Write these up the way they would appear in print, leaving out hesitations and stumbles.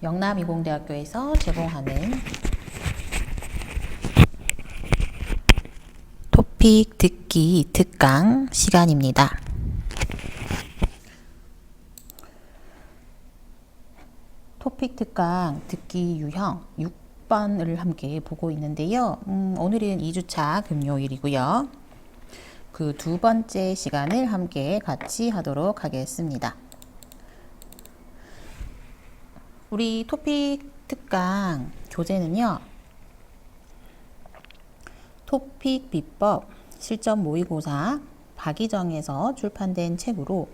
영남이공대학교에서 제공하는 토픽 듣기 특강 시간입니다. 토픽 특강 듣기 유형 6번을 함께 보고 있는데요. 오늘은 2주차 금요일이고요. 그 두 번째 시간을 함께 같이 하도록 하겠습니다. 우리 토픽 특강 교재는요. 토픽 비법 실전 모의고사 박희정에서 출판된 책으로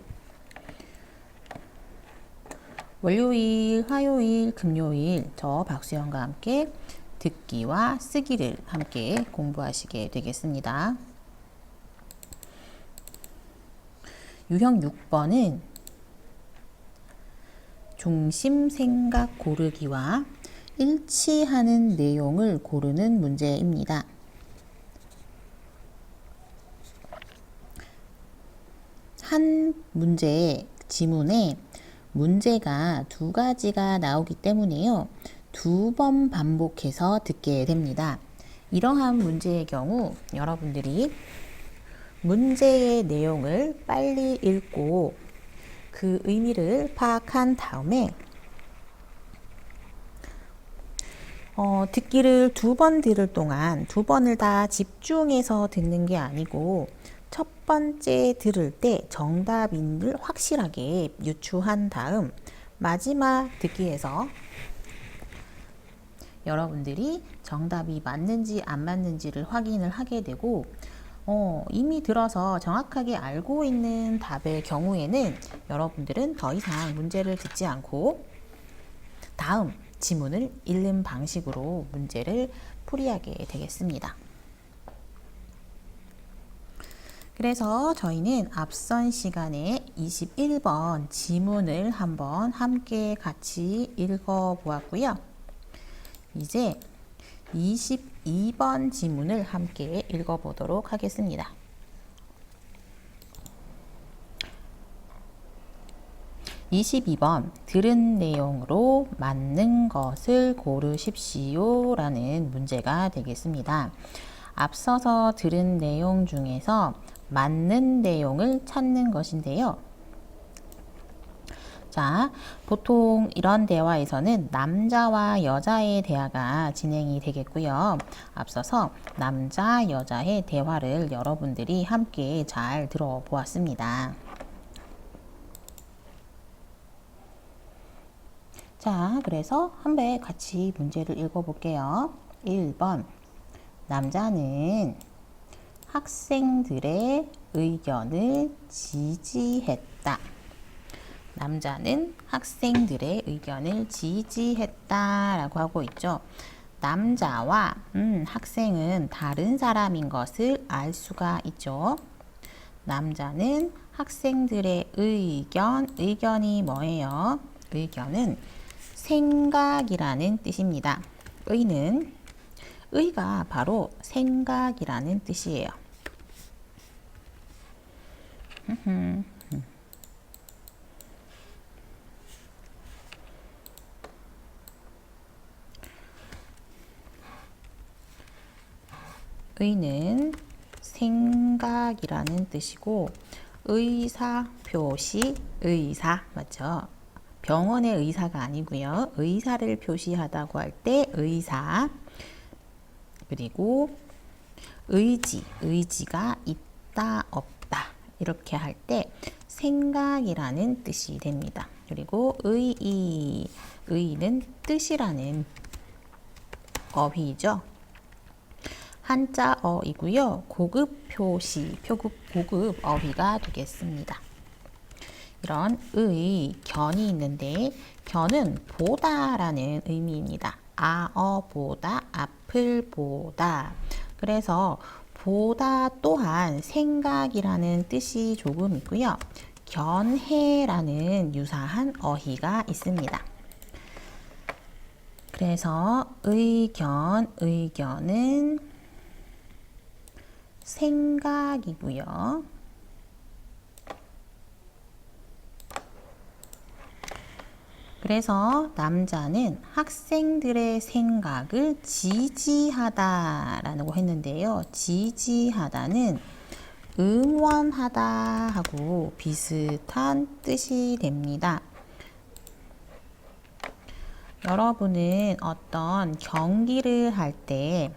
월요일, 화요일, 금요일 저 박수영과 함께 듣기와 쓰기를 함께 공부하시게 되겠습니다. 유형 6번은 중심 생각 고르기와 일치하는 내용을 고르는 문제입니다. 한 문제의 지문에 문제가 두 가지가 나오기 때문에요. 두 번 반복해서 듣게 됩니다. 이러한 문제의 경우 여러분들이 문제의 내용을 빨리 읽고 그 의미를 파악한 다음에 듣기를 두 번 들을 동안 두 번을 다 집중해서 듣는 게 아니고 첫 번째 들을 때 정답인을 확실하게 유추한 다음 마지막 듣기에서 여러분들이 정답이 맞는지 안 맞는지를 확인을 하게 되고 이미 들어서 정확하게 알고 있는 답의 경우에는 여러분들은 더 이상 문제를 듣지 않고 다음 지문을 읽는 방식으로 문제를 풀이하게 되겠습니다. 그래서 저희는 앞선 시간에 21번 지문을 한번 함께 같이 읽어 보았고요. 이제 22번 지문을 함께 읽어 보도록 하겠습니다. 22번 들은 내용으로 맞는 것을 고르십시오 라는 문제가 되겠습니다. 앞서서 들은 내용 중에서 맞는 내용을 찾는 것인데요. 자, 보통 이런 대화에서는 남자와 여자의 대화가 진행이 되겠고요. 앞서서 남자, 여자의 대화를 여러분들이 함께 잘 들어보았습니다. 자, 그래서 한번 같이 문제를 읽어볼게요. 1번 남자는 학생들의 의견을 지지했다. 남자는 학생들의 의견을 지지했다 라고 하고 있죠. 남자와 학생은 다른 사람인 것을 알 수가 있죠. 남자는 학생들의 의견이 뭐예요? 의견은 생각이라는 뜻입니다. 의가 바로 생각이라는 뜻이에요. 의는 생각이라는 뜻이고 의사 표시 의사 맞죠? 병원의 의사가 아니고요. 의사를 표시하다고 할 때 의사 그리고 의지가 있다 없다 이렇게 할 때 생각이라는 뜻이 됩니다. 그리고 의는 뜻이라는 어휘죠. 한자어이고요. 고급 표시, 고급 어휘가 되겠습니다. 이런 견이 있는데 견은 보다라는 의미입니다. 보다, 앞을 보다. 그래서 보다 또한 생각이라는 뜻이 조금 있고요. 견해라는 유사한 어휘가 있습니다. 그래서 의견은 생각이고요. 그래서 남자는 학생들의 생각을 지지하다라고 했는데요. 지지하다는 응원하다 하고 비슷한 뜻이 됩니다. 여러분은 어떤 경기를 할 때,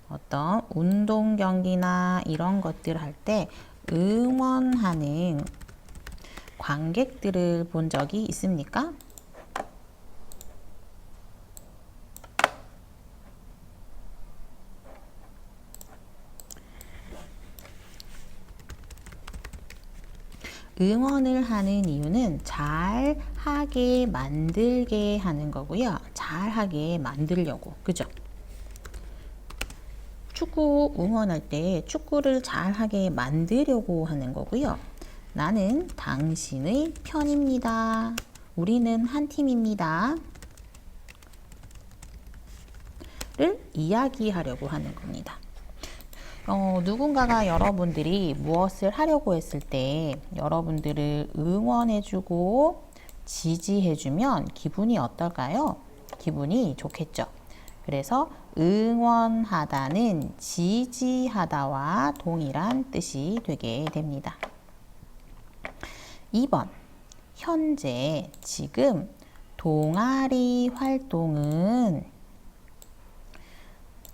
어떤 운동 경기나 이런 것들 할 때 응원하는 관객들을 본 적이 있습니까? 응원을 하는 이유는 잘하게 만들게 하는 거고요. 잘하게 만들려고. 그죠? 축구 응원할 때 축구를 잘하게 만들려고 하는 거고요. 나는 당신의 편입니다. 우리는 한 팀입니다. 를 이야기하려고 하는 겁니다. 누군가가 여러분들이 무엇을 하려고 했을 때 여러분들을 응원해주고 지지해주면 기분이 어떨까요? 기분이 좋겠죠. 그래서 응원하다는 지지하다와 동일한 뜻이 되게 됩니다. 2번, 현재, 지금 동아리 활동은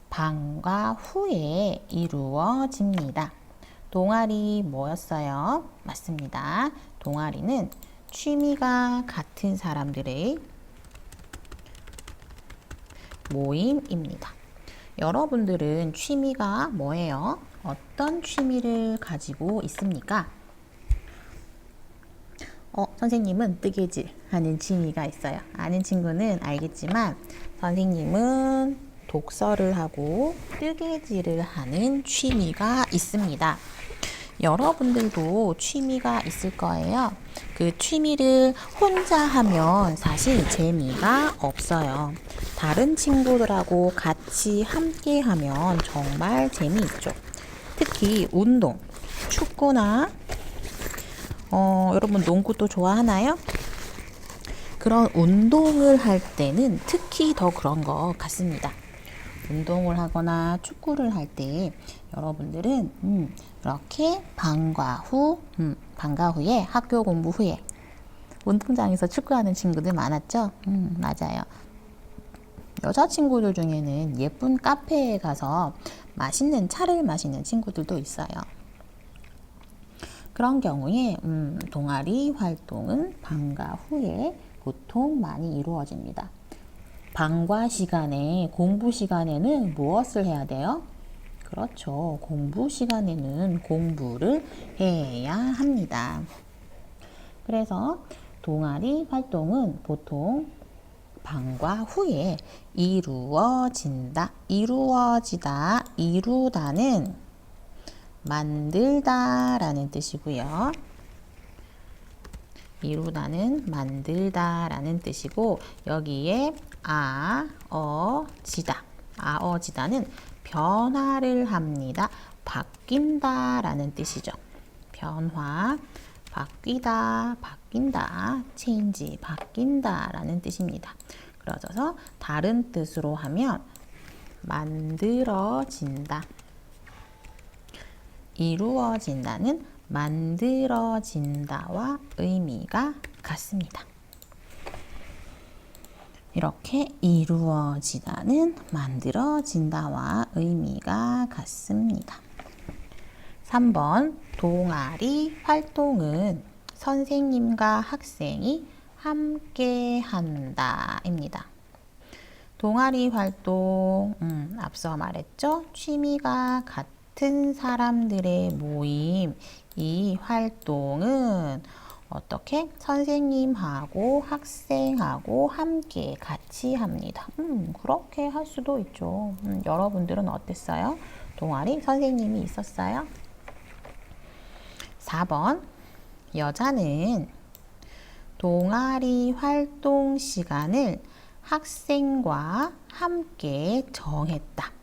방과 후에 이루어집니다. 동아리 뭐였어요? 맞습니다. 동아리는 취미가 같은 사람들의 모임입니다. 여러분들은 취미가 뭐예요? 어떤 취미를 가지고 있습니까? 선생님은 뜨개질 하는 취미가 있어요. 아는 친구는 알겠지만 선생님은 독서를 하고 뜨개질을 하는 취미가 있습니다. 여러분들도 취미가 있을 거예요. 그 취미를 혼자 하면 사실 재미가 없어요. 다른 친구들하고 같이 함께 하면 정말 재미있죠. 특히 운동, 축구나 여러분 농구도 좋아하나요? 그런 운동을 할 때는 특히 더 그런 것 같습니다. 운동을 하거나 축구를 할 때 여러분들은 이렇게 방과 후에 학교 공부 후에 운동장에서 축구하는 친구들 많았죠? 맞아요. 여자친구들 중에는 예쁜 카페에 가서 맛있는 차를 마시는 친구들도 있어요. 그런 경우에 동아리 활동은 방과 후에 보통 많이 이루어집니다. 방과 시간에, 공부 시간에는 무엇을 해야 돼요? 그렇죠. 공부 시간에는 공부를 해야 합니다. 그래서 동아리 활동은 보통 방과 후에 이루어진다, 이루어지다, 이루다는 만들다 라는 뜻이고요. 이루다는 만들다 라는 뜻이고 여기에 아어지다는 변화를 합니다. 바뀐다 라는 뜻이죠. 변화, 바뀌다, 바뀐다, change, 바뀐다 라는 뜻입니다. 그래서 다른 뜻으로 하면 만들어진다, 이루어진다는 만들어진다와 의미가 같습니다. 이렇게 이루어지다는 만들어진다와 의미가 같습니다. 3번 동아리 활동은 선생님과 학생이 함께 한다 입니다. 동아리 활동, 앞서 말했죠? 취미가 같은 사람들의 모임, 이 활동은 어떻게? 선생님하고 학생하고 함께 같이 합니다. 그렇게 할 수도 있죠. 여러분들은 어땠어요? 동아리 선생님이 있었어요? 4번 여자는 동아리 활동 시간을 학생과 함께 정했다.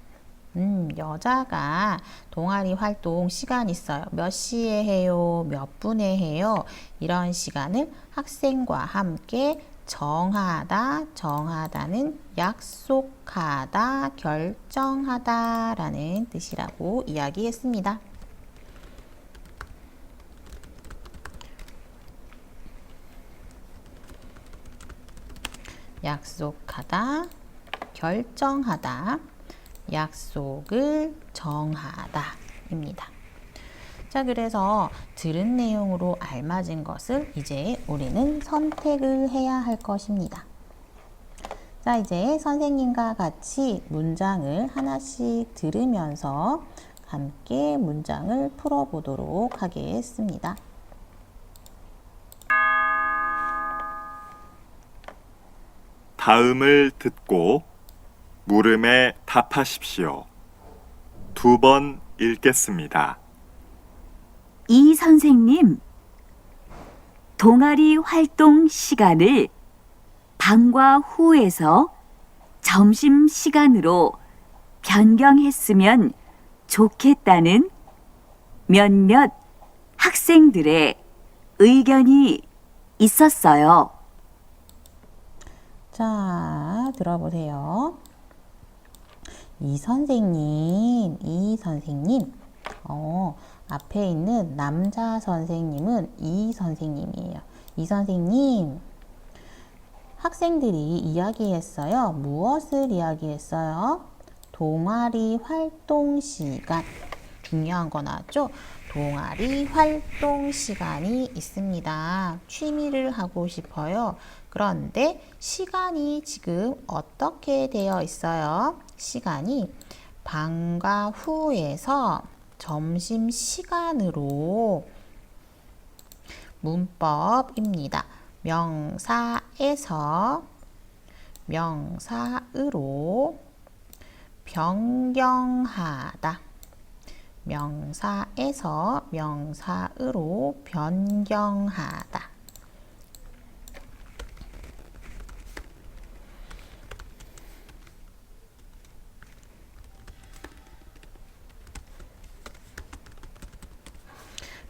여자가 동아리 활동 시간 있어요. 몇 시에 해요? 몇 분에 해요? 이런 시간을 학생과 함께 정하다, 정하다는 약속하다, 결정하다 라는 뜻이라고 이야기했습니다. 약속하다, 결정하다, 약속을 정하다 입니다. 자, 그래서 들은 내용으로 알맞은 것을 이제 우리는 선택을 해야 할 것입니다. 자, 이제 선생님과 같이 문장을 하나씩 들으면서 함께 문장을 풀어보도록 하겠습니다. 다음을 듣고 물음에 답하십시오. 2번 읽겠습니다. 이 선생님, 동아리 활동 시간을 방과 후에서 점심 시간으로 변경했으면 좋겠다는 몇몇 학생들의 의견이 있었어요. 자, 들어보세요. 이 선생님, 앞에 있는 남자 선생님은 이 선생님이에요. 이 선생님, 학생들이 이야기했어요. 무엇을 이야기했어요? 동아리 활동 시간. 중요한 거 나왔죠? 동아리 활동 시간이 있습니다. 취미를 하고 싶어요. 그런데 시간이 지금 어떻게 되어 있어요? 시간이 방과 후에서 점심시간으로 문법입니다. 명사에서 명사으로 변경하다. 명사에서 명사으로 변경하다.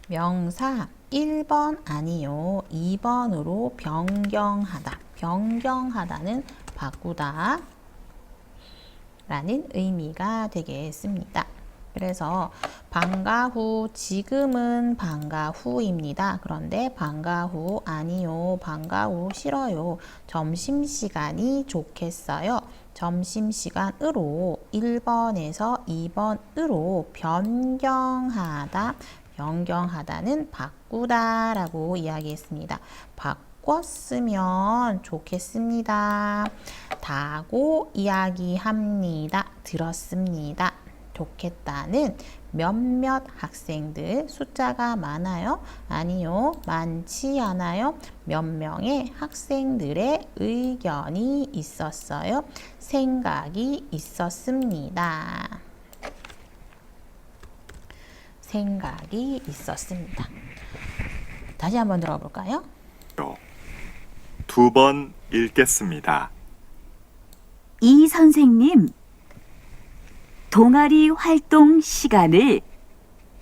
명사 1번 아니요. 2번으로 변경하다. 변경하다는 바꾸다 라는 의미가 되겠습니다. 그래서 방과 후, 지금은 방과 후입니다. 그런데 방과 후 아니요. 방과 후 싫어요. 점심시간이 좋겠어요. 점심시간으로 1번에서 2번으로 변경하다. 변경하다는 바꾸다 라고 이야기했습니다. 바꿨으면 좋겠습니다. 다고 이야기합니다. 들었습니다. 좋겠다는 몇몇 학생들, 숫자가 많아요? 아니요. 많지 않아요. 몇 명의 학생들의 의견이 있었어요. 생각이 있었습니다. 생각이 있었습니다. 다시 한번 들어볼까요? 2번 읽겠습니다. 이 선생님, 동아리 활동 시간을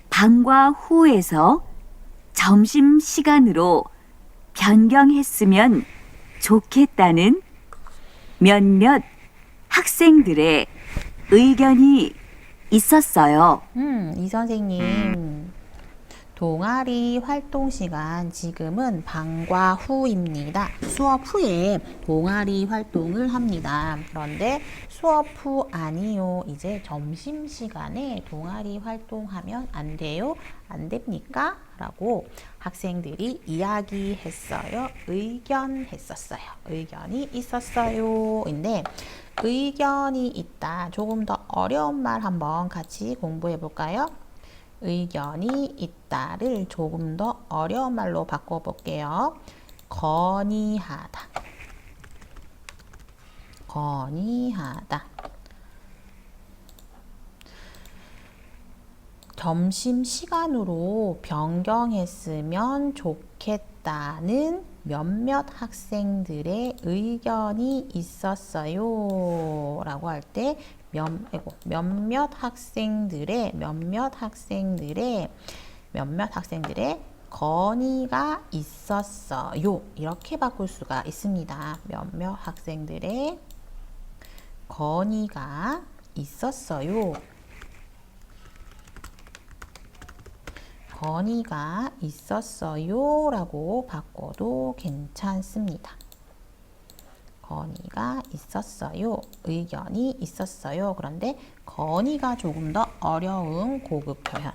방과 후에서 점심 시간으로 변경했으면 좋겠다는 몇몇 학생들의 의견이 있었어요. 이 선생님, 동아리 활동 시간 지금은 방과 후입니다. 수업 후에 동아리 활동을 합니다. 그런데 수업 후 아니요. 이제 점심시간에 동아리 활동하면 안 돼요? 안 됩니까? 라고 학생들이 이야기했어요. 의견했었어요. 의견이 있었어요. 인데 의견이 있다. 조금 더 어려운 말 한번 같이 공부해 볼까요? 의견이 있다를 조금 더 어려운 말로 바꿔볼게요. 건의하다. 건의하다. 점심시간으로 변경했으면 좋겠다는 몇몇 학생들의 의견이 있었어요. 라고 할 때 몇몇 학생들의 건이가 있었어요. 이렇게 바꿀 수가 있습니다. 몇몇 학생들의 건이가 있었어요. 건이가 있었어요 라고 바꿔도 괜찮습니다. 건이가 있었어요. 의견이 있었어요. 그런데 건이가 조금 더 어려운 고급 표현.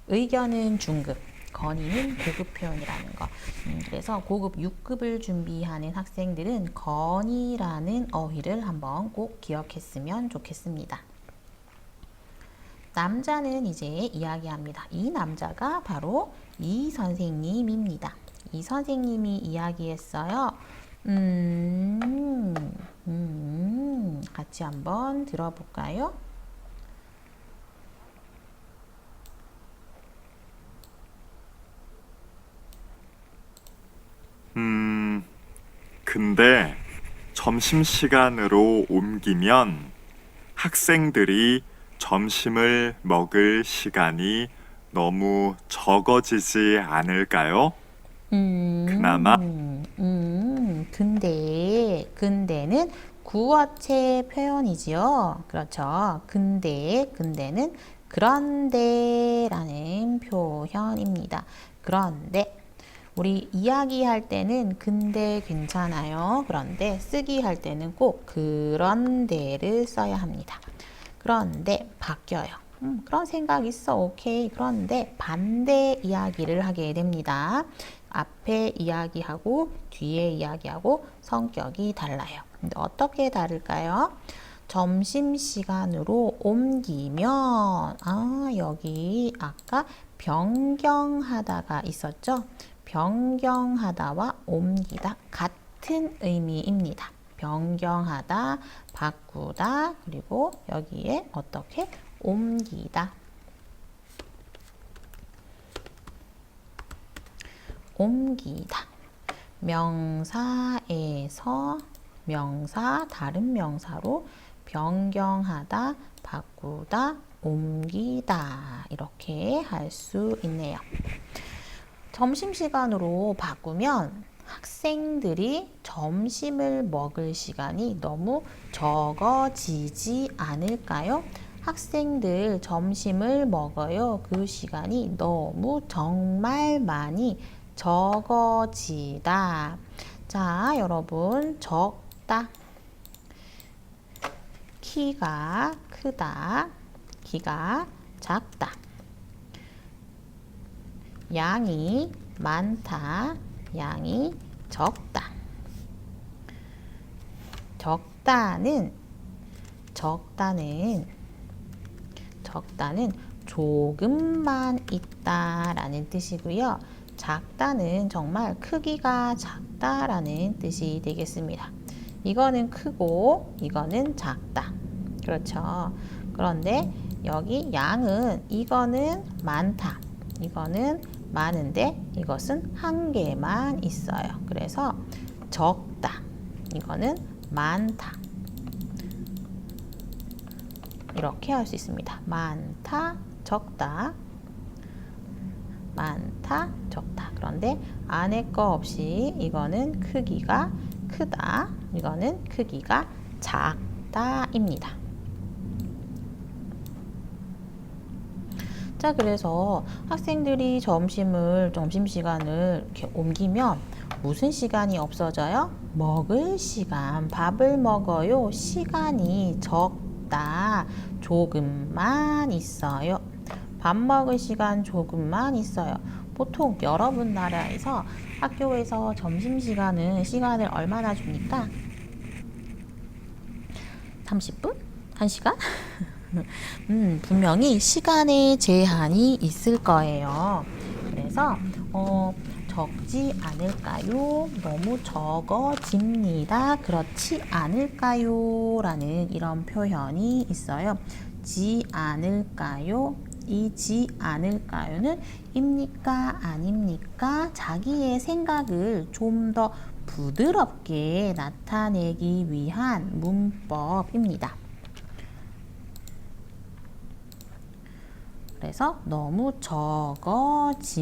의견은 중급, 건이는 고급 표현이라는 거. 그래서 고급 6급을 준비하는 학생들은 건이라는 어휘를 한번 꼭 기억했으면 좋겠습니다. 남자는 이제 이야기합니다. 이 남자가 바로 이 선생님입니다. 이 선생님이 이야기했어요. 같이 한번 들어볼까요? 근데 점심시간으로 옮기면 학생들이 점심을 먹을 시간이 너무 적어지지 않을까요? 그나마 근데는 구어체 표현이지요. 그렇죠. 근데는 그런데라는 표현입니다. 그런데 우리 이야기할 때는 근데 괜찮아요. 그런데 쓰기 할 때는 꼭 그런데를 써야 합니다. 그런데 바뀌어요. 그런 생각 있어. 오케이. 그런데 반대 이야기를 하게 됩니다. 앞에 이야기하고 뒤에 이야기하고 성격이 달라요. 근데 어떻게 다를까요? 점심시간으로 옮기면 여기 아까 변경하다가 있었죠? 변경하다와 옮기다 같은 의미입니다. 변경하다, 바꾸다, 그리고 여기에 어떻게 옮기다. 옮기다. 명사에서 명사, 다른 명사로 변경하다, 바꾸다, 옮기다. 이렇게 할 수 있네요. 점심시간으로 바꾸면 학생들이 점심을 먹을 시간이 너무 적어지지 않을까요? 학생들 점심을 먹어요. 그 시간이 너무 정말 많이 적어지다. 자, 여러분, 적다. 키가 크다. 키가 작다. 양이 많다. 양이 적다. 적다는 조금만 있다라는 뜻이고요. 작다는 정말 크기가 작다라는 뜻이 되겠습니다. 이거는 크고 이거는 작다. 그렇죠. 그런데 여기 양은 이거는 많다. 이거는 많은데 이것은 한 개만 있어요. 그래서 적다. 이거는 많다. 이렇게 할 수 있습니다. 많다, 적다. 많다, 적다. 그런데 안에 거 없이 이거는 크기가 크다. 이거는 크기가 작다입니다. 자, 그래서 학생들이 점심시간을 이렇게 옮기면 무슨 시간이 없어져요? 먹을 시간, 밥을 먹어요. 시간이 적다. 조금만 있어요. 밥 먹을 시간 조금만 있어요. 보통 여러분 나라에서 학교에서 점심시간은 시간을 얼마나 줍니까? 30분? 1시간? 분명히 시간의 제한이 있을 거예요. 그래서 적지 않을까요? 너무 적어집니다. 그렇지 않을까요? 라는 이런 표현이 있어요. 지 않을까요? 이 지 않을까요는 입니까? 아닙니까? 자기의 생각을 좀 더 부드럽게 나타내기 위한 문법입니다. 그래서 너무 적어집니다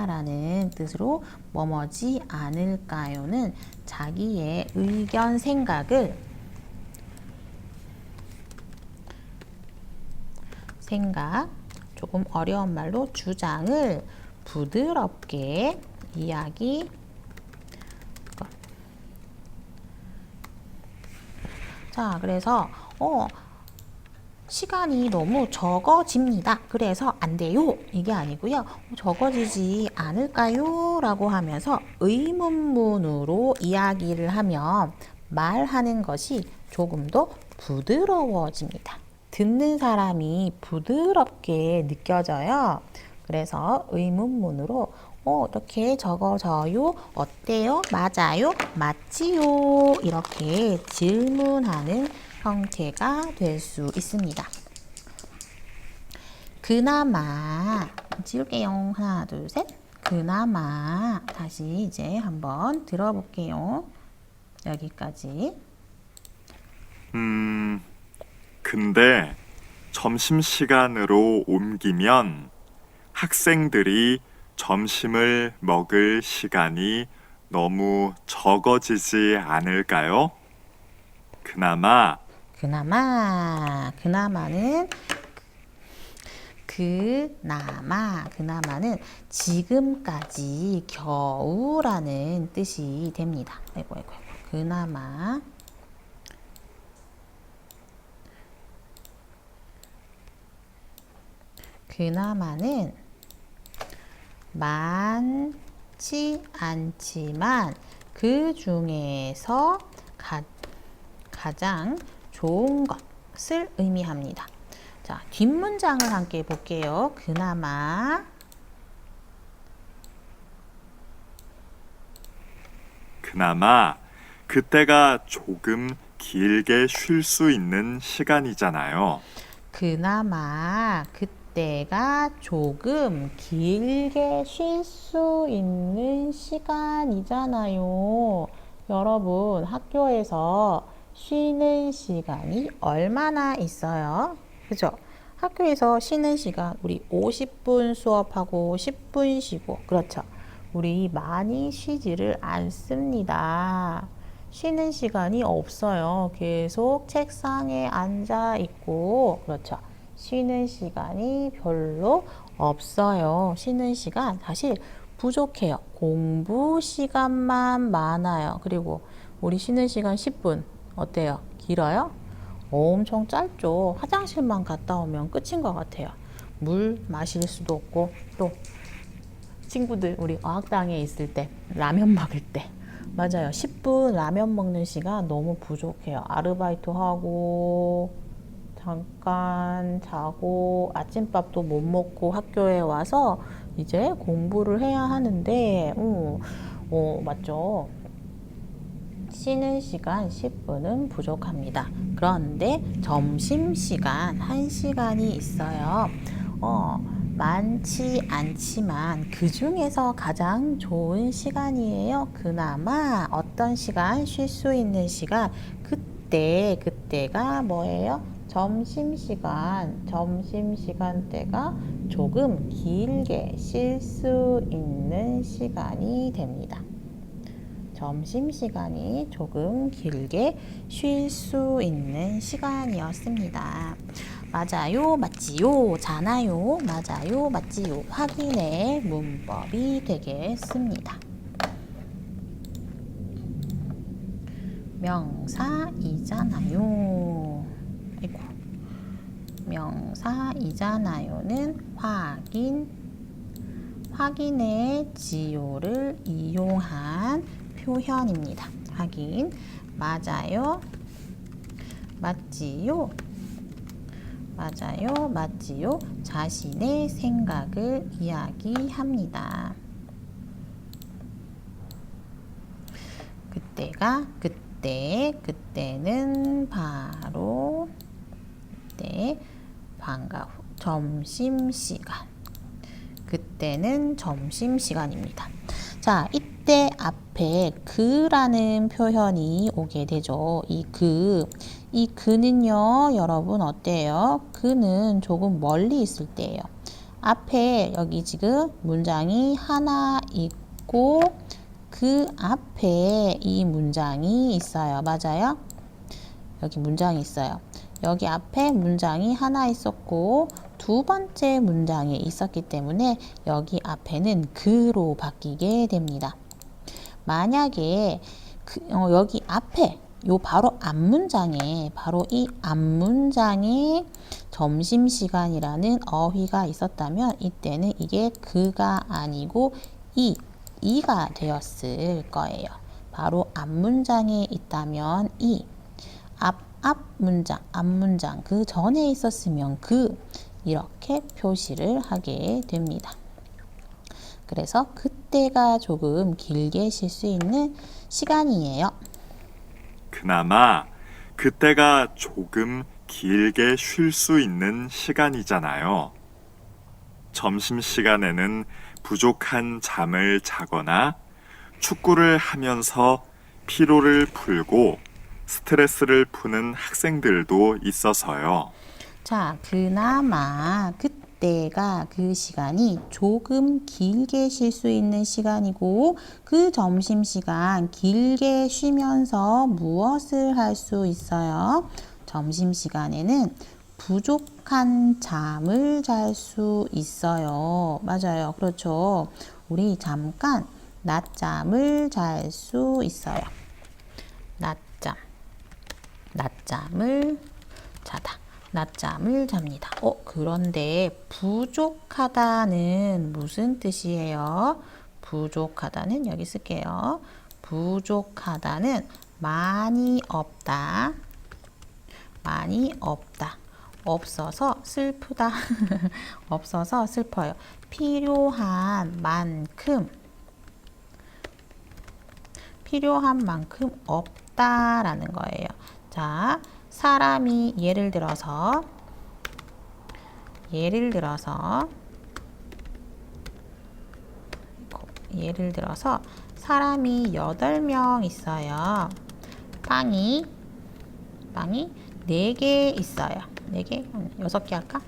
라는 뜻으로 뭐뭐지 않을까요는 자기의 의견, 생각 조금 어려운 말로 주장을 부드럽게 이야기 자, 그래서 시간이 너무 적어집니다. 그래서 안 돼요. 이게 아니고요. 적어지지 않을까요? 라고 하면서 의문문으로 이야기를 하면 말하는 것이 조금 더 부드러워집니다. 듣는 사람이 부드럽게 느껴져요. 그래서 의문문으로 이렇게 적어져요. 어때요? 맞아요? 맞지요? 이렇게 질문하는 형태가 될 수 있습니다. 그나마 지울게요. 하나, 둘, 셋. 그나마 다시 이제 한번 들어볼게요. 여기까지. 근데 점심시간으로 옮기면 학생들이 점심을 먹을 시간이 너무 적어지지 않을까요? 그나마는 지금까지 겨우라는 뜻이 됩니다. 아이고. 그나마는 많지 않지만 그 중에서 가장 좋은 것을 의미합니다. 자, 뒷문장을 함께 볼게요. 그나마 그때가 조금 길게 쉴 수 있는 시간이잖아요. 그나마 그때가 조금 길게 쉴 수 있는 시간이잖아요. 여러분, 학교에서 쉬는 시간이 얼마나 있어요? 그죠? 학교에서 쉬는 시간, 우리 50분 수업하고 10분 쉬고, 그렇죠? 우리 많이 쉬지를 않습니다. 쉬는 시간이 없어요. 계속 책상에 앉아 있고, 그렇죠? 쉬는 시간이 별로 없어요. 쉬는 시간 사실 부족해요. 공부 시간만 많아요. 그리고 우리 쉬는 시간 10분 어때요? 길어요? 엄청 짧죠. 화장실만 갔다 오면 끝인 것 같아요. 물 마실 수도 없고 또 친구들 우리 어학당에 있을 때 라면 먹을 때 맞아요. 10분 라면 먹는 시간 너무 부족해요. 아르바이트 하고 잠깐 자고 아침밥도 못 먹고 학교에 와서 이제 공부를 해야 하는데 맞죠. 쉬는 시간 10분은 부족합니다. 그런데 점심시간 1시간이 있어요. 많지 않지만 그 중에서 가장 좋은 시간이에요. 그나마 어떤 시간? 쉴 수 있는 시간. 그때가 뭐예요? 점심시간대가 조금 길게 쉴 수 있는 시간이 됩니다. 점심시간이 조금 길게 쉴 수 있는 시간이었습니다. 맞아요, 맞지요, 잖아요, 맞아요, 맞지요. 확인의 문법이 되겠습니다. 명사이잖아요. 명사이잖아요는 확인의 지요를 이용한 표현입니다. 확인, 맞아요, 맞지요, 자신의 생각을 이야기합니다. 그때는 바로 방과 후 점심시간. 그때는 점심시간입니다. 자, 이때 그때 앞에 그라는 표현이 오게 되죠. 이 그는요, 여러분 어때요? 그는 조금 멀리 있을 때예요. 앞에 여기 지금 문장이 하나 있고 그 앞에 이 문장이 있어요. 맞아요? 여기 문장이 있어요. 여기 앞에 문장이 하나 있었고 두 번째 문장이 있었기 때문에 여기 앞에는 그로 바뀌게 됩니다. 만약에 여기 앞에 요 바로 앞문장에 바로 이 앞문장에 점심시간이라는 어휘가 있었다면 이때는 이게 그가 아니고 이가 되었을 거예요. 바로 앞문장에 있다면 앞문장 그 전에 있었으면 이렇게 표시를 하게 됩니다. 그래서 그때가 조금 길게 쉴 수 있는 시간이에요. 그나마 그때가 조금 길게 쉴 수 있는 시간이잖아요. 점심시간에는 부족한 잠을 자거나 축구를 하면서 피로를 풀고 스트레스를 푸는 학생들도 있어서요. 자, 그나마 그때가 그 시간이 조금 길게 쉴 수 있는 시간이고 그 점심시간 길게 쉬면서 무엇을 할 수 있어요? 점심시간에는 부족한 잠을 잘 수 있어요. 맞아요. 그렇죠. 우리 잠깐 낮잠을 잘 수 있어요. 낮잠을 잡니다. 그런데 부족하다는 무슨 뜻이에요? 부족하다는 여기 쓸게요. 부족하다는 많이 없다. 없어서 슬프다. 없어서 슬퍼요. 필요한 만큼 없다라는 거예요. 자, 사람이 예를 들어서 사람이 8명 있어요. 빵이 4개 있어요. 4개? 6개 할까?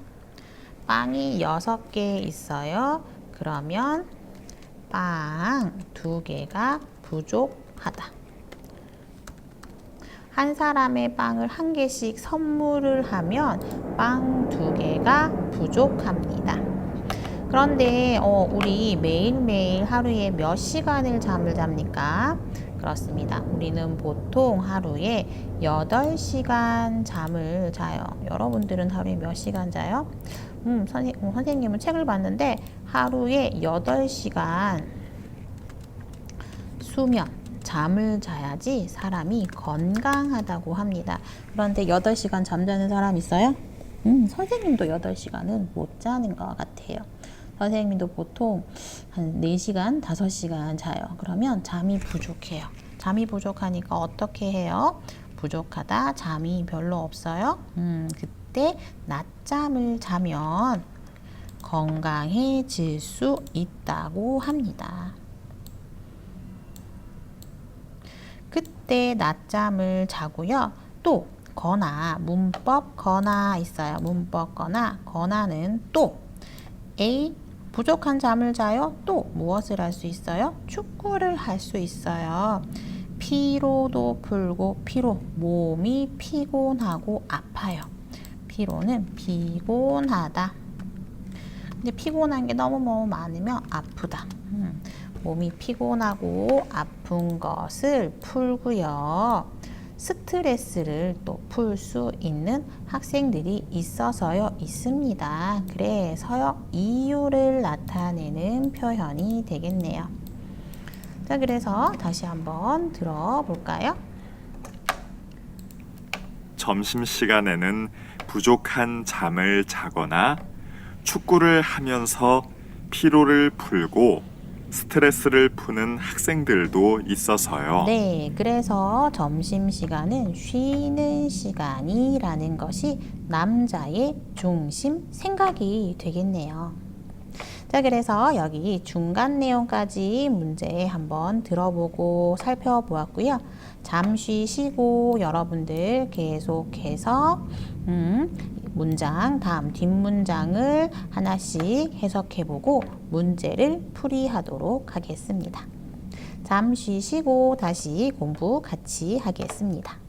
빵이 6개 있어요. 그러면 빵 2개가 부족하다. 한 사람의 빵을 1개씩 선물을 하면 빵 2개가 부족합니다. 그런데 우리 매일매일 하루에 몇 시간을 잠을 잡니까? 그렇습니다. 우리는 보통 하루에 8시간 잠을 자요. 여러분들은 하루에 몇 시간 자요? 선생님은 책을 봤는데 하루에 8시간 잠을 자야지 사람이 건강하다고 합니다. 그런데 8시간 잠자는 사람 있어요? 선생님도 8시간은 못 자는 것 같아요. 선생님도 보통 한 4시간, 5시간 자요. 그러면 잠이 부족해요. 잠이 부족하니까 어떻게 해요? 부족하다, 잠이 별로 없어요. 그때 낮잠을 자면 건강해질 수 있다고 합니다. 그때 낮잠을 자고요. 또 문법 거나 있어요. 문법 거나는 또 A 부족한 잠을 자요. 또 무엇을 할 수 있어요? 축구를 할 수 있어요. 피로도 풀고 몸이 피곤하고 아파요. 피로는 피곤하다. 근데 피곤한 게 너무 많으면 아프다. 몸이 피곤하고 아픈 것을 풀고요. 스트레스를 또 풀 수 있는 학생들이 있습니다. 그래서요, 이유를 나타내는 표현이 되겠네요. 자, 그래서 다시 한번 들어볼까요? 점심시간에는 부족한 잠을 자거나 축구를 하면서 피로를 풀고 스트레스를 푸는 학생들도 있어서요. 네, 그래서 점심시간은 쉬는 시간이라는 것이 남자의 중심 생각이 되겠네요. 자, 그래서 여기 중간 내용까지 문제 한번 들어보고 살펴보았고요. 잠시 쉬고 여러분들 계속해서 문장, 다음 뒷문장을 하나씩 해석해보고 문제를 풀이하도록 하겠습니다. 잠시 쉬고 다시 공부 같이 하겠습니다.